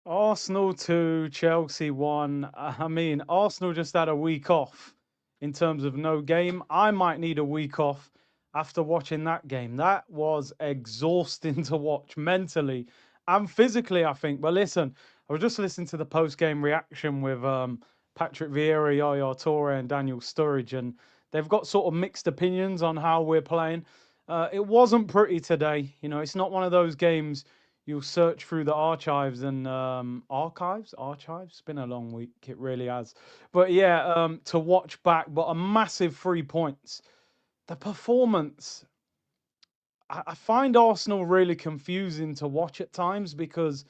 Arsenal 2, Chelsea 1. I mean, Arsenal just had a week off in terms of no game. I might need a week off after watching that game. That was exhausting to watch mentally and physically, I think. But listen, I was just listening to the post game reaction with Patrick Vieira, Yaya Toure, and Daniel Sturridge, and they've got sort of mixed opinions on how we're playing. It wasn't pretty today. You know, it's not one of those games you'll search through the archives and archives. It's been a long week, it really has. But yeah, to watch back, but a massive 3 points. The performance, I find Arsenal really confusing to watch at times because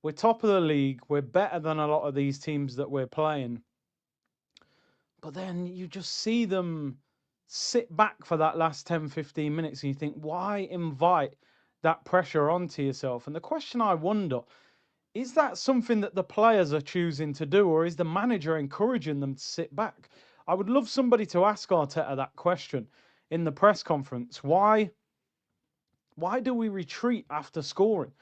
we're top of the league, we're better than a lot of these teams that we're playing, but then you just see them sit back for that last 10, 15 minutes and you think, why invite that pressure onto yourself? And the question I wonder, is that something that the players are choosing to do, or is the manager encouraging them to sit back? I would love somebody to ask Arteta that question in the press conference. Why do we retreat after scoring?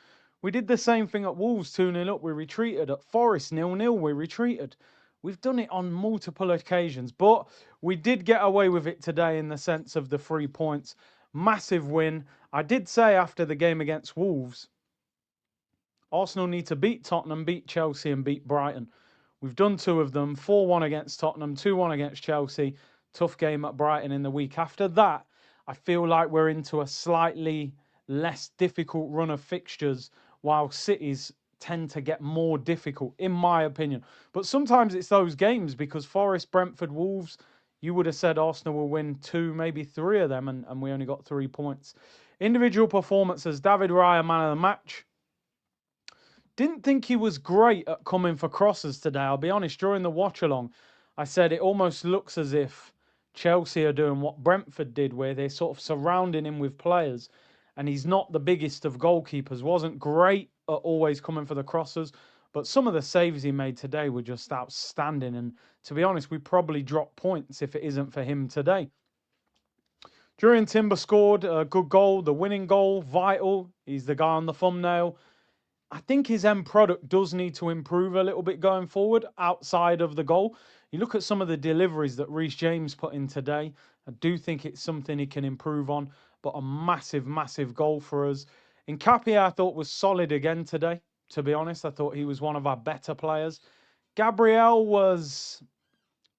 We did the same thing at Wolves 2-0 up. We retreated at Forest 0-0. We retreated. We've done it on multiple occasions, but we did get away with it today in the sense of the 3 points. Massive win. I did say after the game against Wolves, Arsenal need to beat Tottenham, beat Chelsea, and beat Brighton. We've done two of them, 4-1 against Tottenham, 2-1 against Chelsea. Tough game at Brighton in the week. After that, I feel like we're into a slightly less difficult run of fixtures, while Cities tend to get more difficult, in my opinion. But sometimes it's those games because Forest, Brentford, Wolves, you would have said Arsenal will win two, maybe three of them, and we only got 3 points. Individual performances, David Raya, man of the match. Didn't think he was great at coming for crosses today. I'll be honest, during the watch along, I said it almost looks as if Chelsea are doing what Brentford did, where they're sort of surrounding him with players, and he's not the biggest of goalkeepers. Wasn't great at always coming for the crosses, but some of the saves he made today were just outstanding. And to be honest, we probably drop points if it isn't for him today. Jurriën Timber scored a good goal, the winning goal, vital. He's the guy on the thumbnail. I think his end product does need to improve a little bit going forward outside of the goal. You look at some of the deliveries that Reece James put in today. I do think it's something he can improve on, but a massive, massive goal for us. Nketiah, I thought, was solid again today, to be honest. I thought he was one of our better players. Gabriel was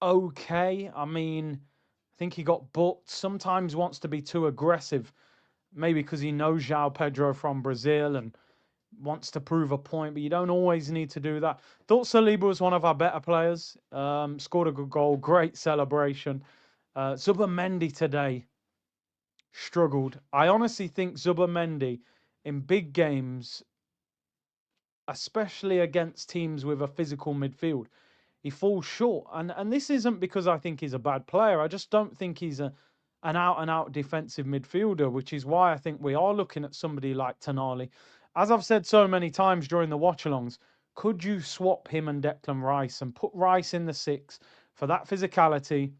okay. I mean, I think he got booked. Sometimes wants to be too aggressive, maybe because he knows João Pedro from Brazil and wants to prove a point, but you don't always need to do that. Thought Saliba was one of our better players. Scored a good goal, great celebration. Zubimendi today struggled. I honestly think Zubimendi in big games, especially against teams with a physical midfield, he falls short. And this isn't because I think he's a bad player. I just don't think he's an out-and-out defensive midfielder, which is why I think we are looking at somebody like Tonali. As I've said so many times during the watch-alongs, could you swap him and Declan Rice and put Rice in the six for that physicality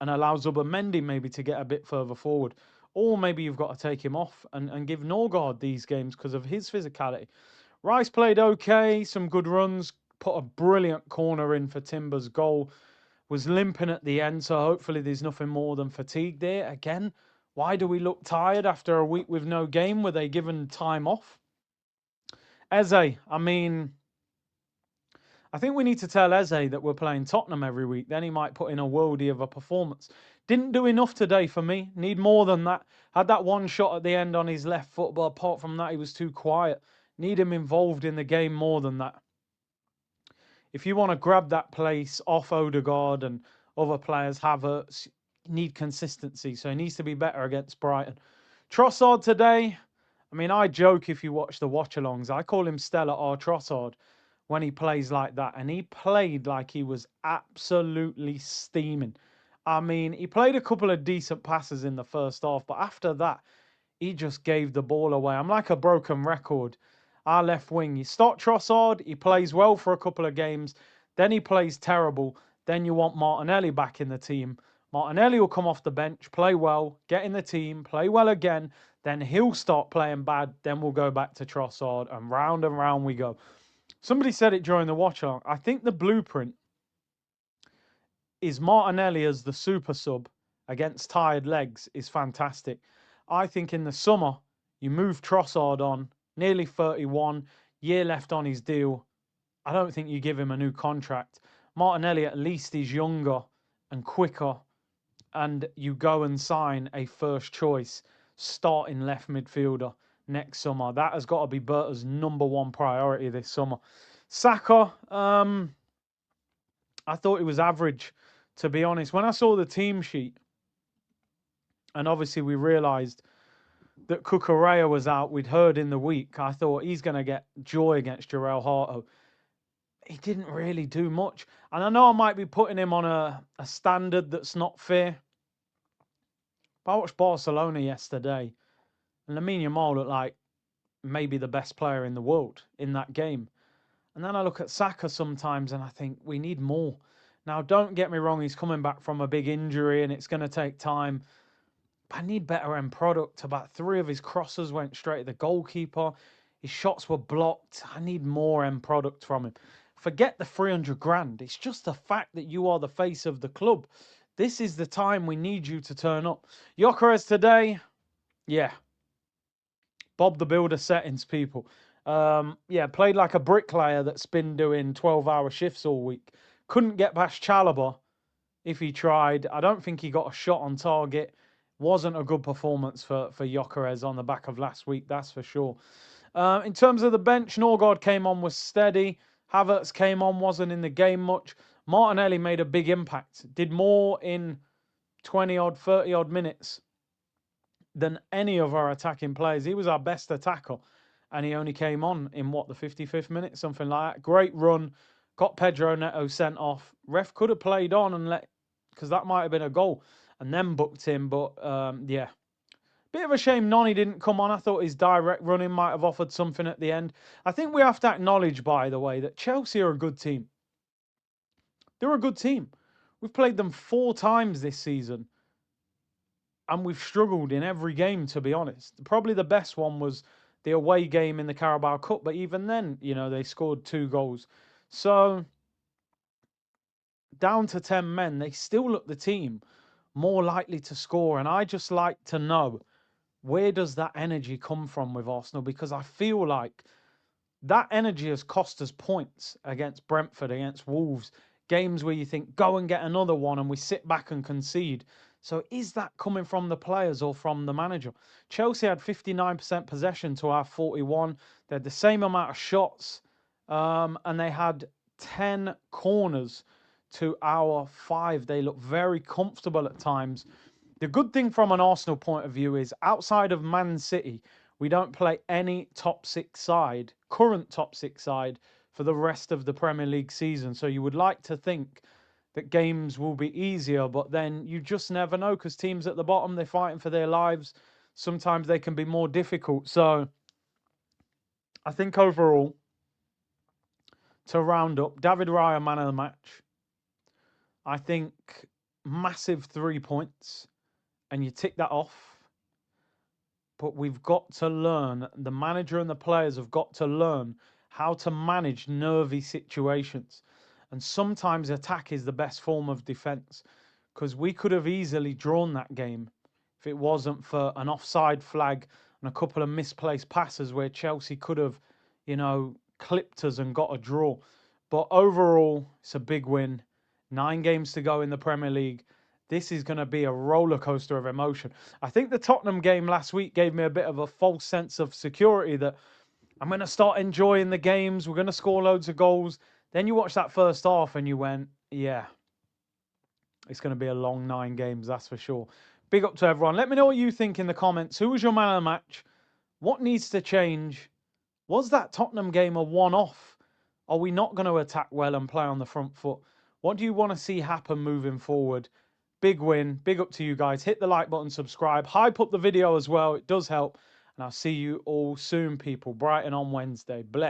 and allow Zubimendi maybe to get a bit further forward? Or maybe you've got to take him off and give Norgard these games because of his physicality. Rice played okay, some good runs, put a brilliant corner in for Timber's goal. Was limping at the end, so hopefully there's nothing more than fatigue there. Again, why do we look tired after a week with no game? Were they given time off? Eze, I mean, I think we need to tell Eze that we're playing Tottenham every week. Then he might put in a worldie of a performance. Didn't do enough today for me. Need more than that. Had that one shot at the end on his left foot, but apart from that, he was too quiet. Need him involved in the game more than that. If you want to grab that place off Odegaard and other players, Havertz, need consistency. So he needs to be better against Brighton. Trossard today, I mean, I joke if you watch the watch-alongs. I call him Stella R. Trossard when he plays like that. And he played like he was absolutely steaming. I mean, he played a couple of decent passes in the first half, but after that, he just gave the ball away. I'm like a broken record. Our left wing, you start Trossard, he plays well for a couple of games, then he plays terrible. Then you want Martinelli back in the team. Martinelli will come off the bench, play well, get in the team, play well again. Then he'll start playing bad. Then we'll go back to Trossard, and round we go. Somebody said it during the watch on. I think the blueprint is Martinelli as the super sub against tired legs is fantastic. I think in the summer, you move Trossard on, nearly 31, year left on his deal. I don't think you give him a new contract. Martinelli at least is younger and quicker, and you go and sign a first choice starting left midfielder next summer. That has got to be Berta's #1 priority this summer. Saka, I thought it was average, to be honest. When I saw the team sheet, and obviously we realised that Cucurella was out, we'd heard in the week, I thought he's going to get joy against Jarell Harto. He didn't really do much. And I know I might be putting him on a standard that's not fair. But I watched Barcelona yesterday, and Lamine Yamal looked like maybe the best player in the world in that game. And then I look at Saka sometimes and I think we need more. Now, don't get me wrong, he's coming back from a big injury and it's going to take time. But I need better end product. About 3 of his crosses went straight at the goalkeeper. His shots were blocked. I need more end product from him. Forget the 300 grand. It's just the fact that you are the face of the club. This is the time we need you to turn up. Gyökeres today, yeah. Bob the Builder settings, people. Yeah, played like a bricklayer that's been doing 12-hour shifts all week. Couldn't get past Chalobah if he tried. I don't think he got a shot on target. Wasn't a good performance for Gyökeres on the back of last week, that's for sure. In terms of the bench, Norgard came on, was steady. Havertz came on, wasn't in the game much. Martinelli made a big impact. Did more in 20-odd, 30-odd minutes than any of our attacking players. He was our best attacker. And he only came on in, what, the 55th minute? Something like that. Great run. Got Pedro Neto sent off. Ref could have played on and let... because that might have been a goal. And then booked him. But, yeah. Bit of a shame Noni didn't come on. I thought his direct running might have offered something at the end. I think we have to acknowledge, by the way, that Chelsea are a good team. They're a good team. We've played them 4 times this season. And we've struggled in every game, to be honest. Probably the best one was the away game in the Carabao Cup. But even then, you know, they scored 2 goals. So, down to 10 men, they still look the team more likely to score. And I just like to know, where does that energy come from with Arsenal? Because I feel like that energy has cost us points against Brentford, against Wolves. Games where you think, go and get another one, and we sit back and concede. So is that coming from the players or from the manager? Chelsea had 59% possession to our 41. They had the same amount of shots, and they had 10 corners to our 5. They look very comfortable at times. The good thing from an Arsenal point of view is, outside of Man City, we don't play any top 6 side, current top 6 side, for the rest of the Premier League season. So you would like to think that games will be easier, but then you just never know, because teams at the bottom, they're fighting for their lives. Sometimes they can be more difficult. So I think overall, to round up, David Raya, man of the match. I think massive 3 points, and you tick that off. But we've got to learn, the manager and the players have got to learn how to manage nervy situations. And sometimes attack is the best form of defence, because we could have easily drawn that game if it wasn't for an offside flag and a couple of misplaced passes where Chelsea could have, you know, clipped us and got a draw. But overall, it's a big win. 9 games to go in the Premier League. This is going to be a roller coaster of emotion. I think the Tottenham game last week gave me a bit of a false sense of security that I'm going to start enjoying the games. We're going to score loads of goals. Then you watch that first half and you went, yeah, it's going to be a long 9 games, that's for sure. Big up to everyone. Let me know what you think in the comments. Who was your man of the match? What needs to change? Was that Tottenham game a one-off? Are we not going to attack well and play on the front foot? What do you want to see happen moving forward? Big win. Big up to you guys. Hit the like button, subscribe. Hype up the video as well. It does help. And I'll see you all soon, people. Brighton on Wednesday. Bless.